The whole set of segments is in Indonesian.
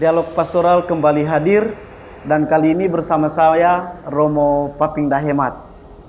Dialog Pastoral kembali hadir dan kali ini bersama saya Romo Papingda Hemat.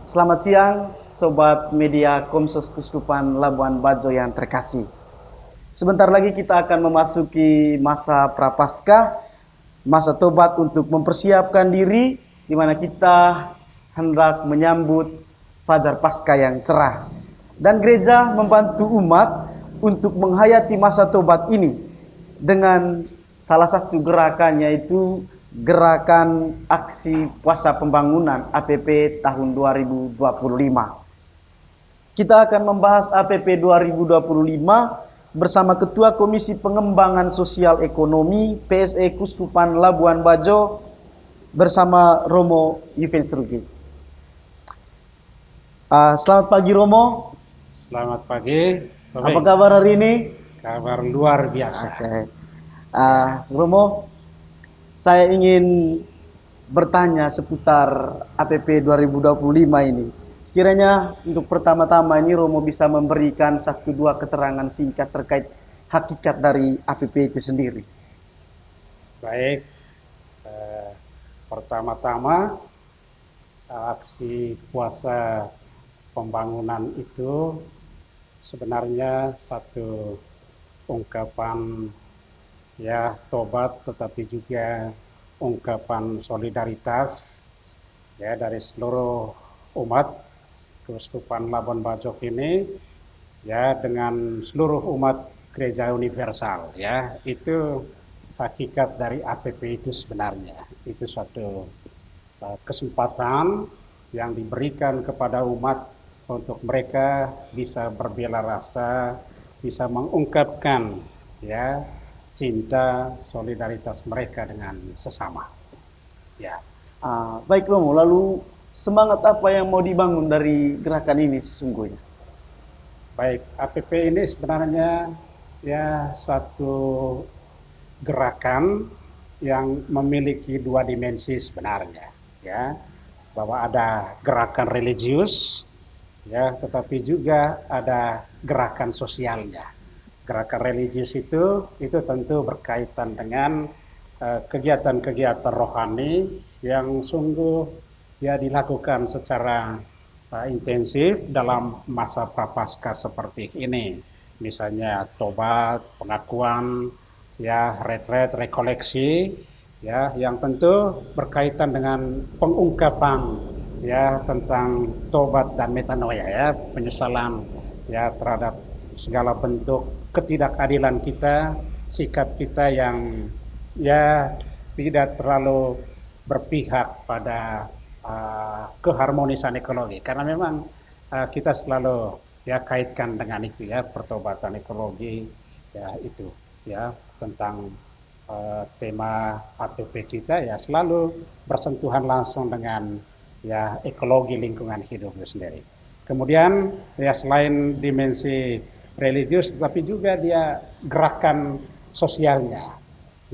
Selamat siang Sobat Media Komsos Kuskupan Labuan Bajo yang terkasih. Sebentar lagi kita akan memasuki masa Prapaskah, masa tobat untuk mempersiapkan diri di mana kita hendak menyambut Fajar Paskah yang cerah. Dan gereja membantu umat untuk menghayati masa tobat ini dengan salah satu gerakannya itu gerakan aksi puasa pembangunan APP tahun 2025. Kita akan membahas APP 2025 bersama Ketua Komisi Pengembangan Sosial Ekonomi PSE Kuskupan Labuan Bajo bersama Romo Yuvens Rugi. Selamat pagi Romo. Selamat pagi. Apa kabar hari ini? Kabar luar biasa. Okay. Romo, saya ingin bertanya seputar APP 2025 ini. Sekiranya untuk pertama-tama ini Romo bisa memberikan 1-2 keterangan singkat terkait hakikat dari APP itu sendiri. Baik, pertama-tama aksi puasa pembangunan itu sebenarnya satu ungkapan ya tobat, tetapi juga ungkapan solidaritas ya dari seluruh umat Keuskupan Labuan Bajo ini ya dengan seluruh umat gereja universal ya. Itu hakikat dari APP itu sebenarnya. Itu suatu kesempatan yang diberikan kepada umat untuk mereka bisa berbela rasa, bisa mengungkapkan ya cinta, solidaritas mereka dengan sesama. Ya. Baik Romo, lalu semangat apa yang mau dibangun dari gerakan ini sesungguhnya? Baik, APP ini sebenarnya ya satu gerakan yang memiliki 2 dimensi sebenarnya, ya, bahwa ada gerakan religius, ya, tetapi juga ada gerakan sosialnya. Gerakan religius itu tentu berkaitan dengan kegiatan-kegiatan rohani yang sungguh ya dilakukan secara intensif dalam masa prapaskah seperti ini. Misalnya tobat, pengakuan, ya retret, rekoleksi, ya yang tentu berkaitan dengan pengungkapan ya tentang tobat dan metanoia ya, penyesalan ya terhadap segala bentuk ketidakadilan kita, sikap kita yang ya tidak terlalu berpihak pada keharmonisan ekologi, karena memang kita selalu ya kaitkan dengan itu ya, pertobatan ekologi ya itu ya tentang tema APP kita ya selalu bersentuhan langsung dengan ya ekologi lingkungan hidup itu sendiri. Kemudian ya selain dimensi religius, tapi juga dia gerakan sosialnya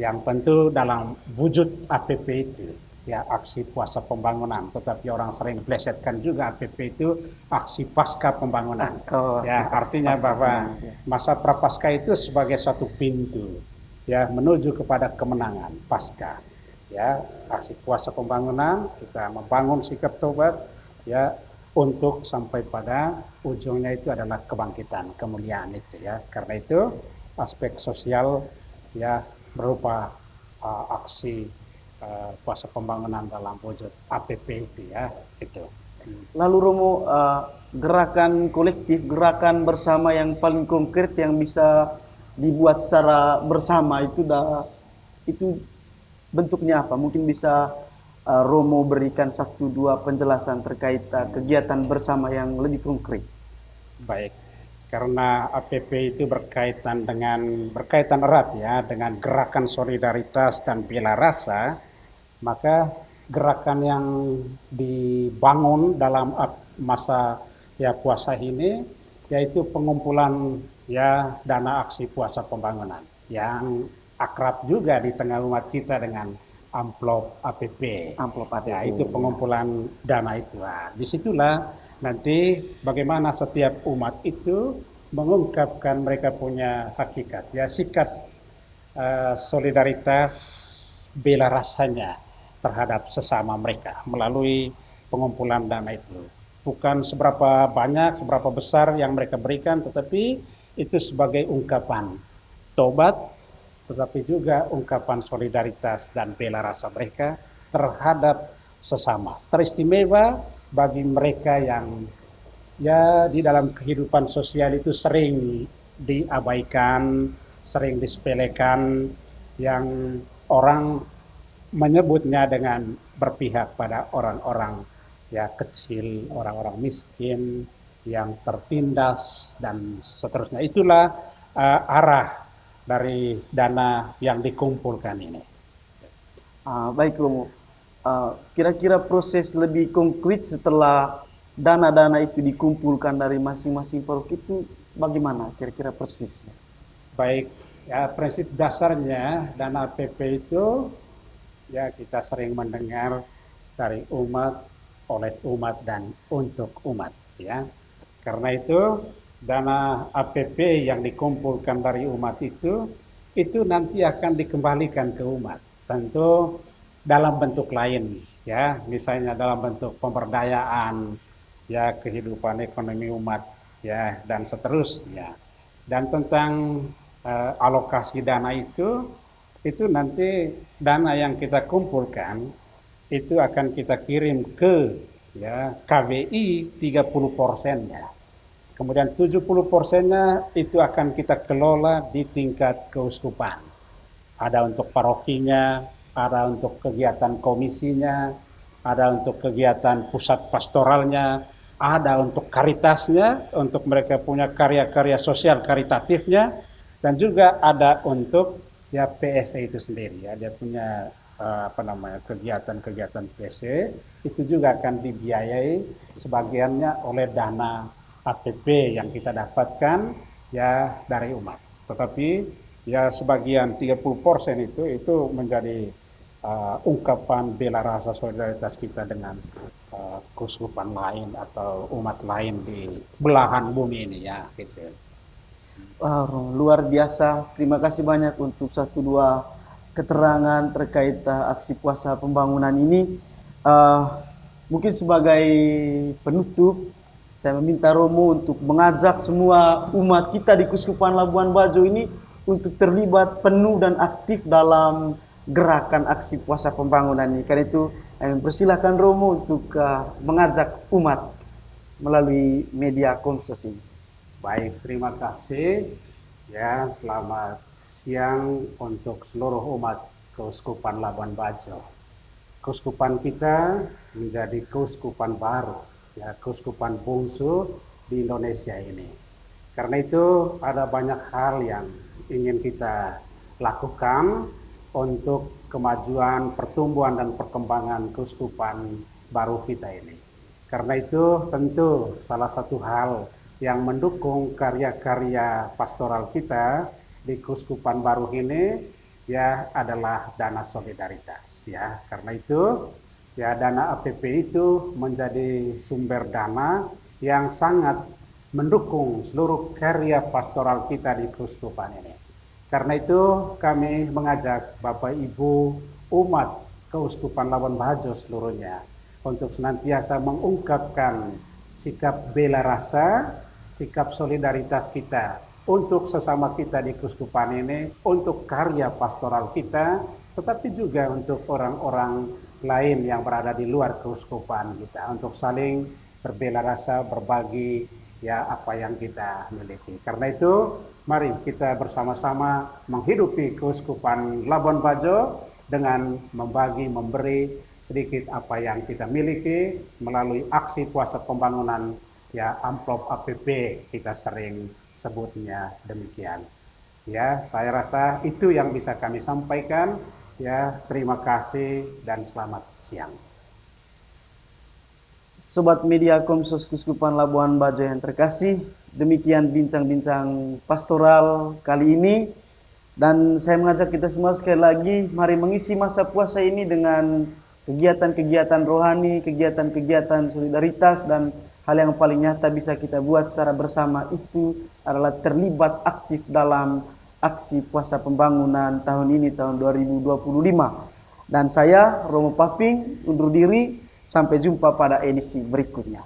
yang tentu dalam wujud APP itu ya aksi puasa pembangunan, tetapi orang sering plesetkan juga APP itu aksi pasca pembangunan. Ya artinya bahwa masa prapaskah itu sebagai suatu pintu ya menuju kepada kemenangan pasca. Ya aksi puasa pembangunan kita membangun sikap tobat ya untuk sampai pada ujungnya itu adalah kebangkitan, kemuliaan itu ya. Karena itu aspek sosial ya berupa aksi puasa pembangunan dalam wujud APP itu ya itu. Lalu Romo, gerakan kolektif, gerakan bersama yang paling konkret yang bisa dibuat secara bersama itu bentuknya apa? Mungkin bisa Romo berikan 1-2 penjelasan terkait kegiatan bersama yang lebih konkret. Baik, karena APP itu berkaitan erat ya dengan gerakan solidaritas dan bela rasa, maka gerakan yang dibangun dalam masa ya puasa ini yaitu pengumpulan ya dana aksi puasa pembangunan yang akrab juga di tengah umat kita dengan amplop APP. Ya, itu pengumpulan dana itu. Nah, disitulah nanti bagaimana setiap umat itu mengungkapkan mereka punya hakikat, ya sikap solidaritas bela rasanya terhadap sesama mereka melalui pengumpulan dana itu. Bukan seberapa banyak, seberapa besar yang mereka berikan, tetapi itu sebagai ungkapan tobat, tetapi juga ungkapan solidaritas dan bela rasa mereka terhadap sesama. Teristimewa bagi mereka yang ya di dalam kehidupan sosial itu sering diabaikan, sering disepelekan, yang orang menyebutnya dengan berpihak pada orang-orang ya kecil, orang-orang miskin, yang tertindas dan seterusnya. Itulah arah dari dana yang dikumpulkan ini. Baik Romo, kira-kira proses lebih konkret setelah dana-dana itu dikumpulkan dari masing-masing paroki itu bagaimana kira-kira persisnya? Baik, ya prinsip dasarnya dana PP itu ya kita sering mendengar dari umat, oleh umat dan untuk umat ya. Karena itu dana APP yang dikumpulkan dari umat itu nanti akan dikembalikan ke umat. Tentu dalam bentuk lain ya, misalnya dalam bentuk pemberdayaan ya, kehidupan ekonomi umat ya, dan seterusnya. Dan tentang alokasi dana itu nanti dana yang kita kumpulkan itu akan kita kirim ke ya KWI 30%-nya. Kemudian 70%-nya itu akan kita kelola di tingkat keuskupan. Ada untuk parokinya, ada untuk kegiatan komisinya, ada untuk kegiatan pusat pastoralnya, ada untuk karitasnya, untuk mereka punya karya-karya sosial karitatifnya, dan juga ada untuk ya PSE itu sendiri ya, dia punya kegiatan-kegiatan PSE itu juga akan dibiayai sebagiannya oleh dana APP yang kita dapatkan ya dari umat. Tetapi ya sebagian 30% itu menjadi ungkapan bela rasa solidaritas kita dengan keuskupan lain atau umat lain di belahan bumi ini ya gitu. Luar biasa, terima kasih banyak untuk satu dua keterangan terkait aksi puasa pembangunan ini. Mungkin sebagai penutup, saya meminta Romo untuk mengajak semua umat kita di Keuskupan Labuan Bajo ini untuk terlibat penuh dan aktif dalam gerakan aksi puasa pembangunan ini. Karena itu, saya mempersilahkan Romo untuk mengajak umat melalui media Komsos ini. Baik, terima kasih. Ya, selamat siang untuk seluruh umat Keuskupan Labuan Bajo. Keuskupan kita menjadi keuskupan baru, ya, keuskupan bungsu di Indonesia ini. Karena itu ada banyak hal yang ingin kita lakukan untuk kemajuan, pertumbuhan dan perkembangan keuskupan baru kita ini. Karena itu tentu salah satu hal yang mendukung karya-karya pastoral kita di keuskupan baru ini ya adalah dana solidaritas ya. Karena itu ya dana APP itu menjadi sumber dana yang sangat mendukung seluruh karya pastoral kita di keuskupan ini. Karena itu kami mengajak Bapak Ibu umat Keuskupan Labuan Bajo seluruhnya untuk senantiasa mengungkapkan sikap bela rasa, sikap solidaritas kita untuk sesama kita di keuskupan ini, untuk karya pastoral kita, tetapi juga untuk orang-orang lain yang berada di luar keuskupan kita, untuk saling berbela rasa, berbagi ya apa yang kita miliki. Karena itu, mari kita bersama-sama menghidupi keuskupan Labuan Bajo dengan membagi, memberi sedikit apa yang kita miliki melalui aksi puasa pembangunan ya amplop APP kita sering sebutnya demikian. Ya, saya rasa itu yang bisa kami sampaikan. Ya, terima kasih dan selamat siang. Sobat media Komsos Keuskupan Labuan Bajo yang terkasih, demikian bincang-bincang pastoral kali ini. Dan saya mengajak kita semua sekali lagi, mari mengisi masa puasa ini dengan kegiatan-kegiatan rohani, kegiatan-kegiatan solidaritas, dan hal yang paling nyata bisa kita buat secara bersama itu adalah terlibat aktif dalam aksi puasa pembangunan tahun ini, tahun 2025. Dan saya, Romo Paping, undur diri. Sampai jumpa pada edisi berikutnya.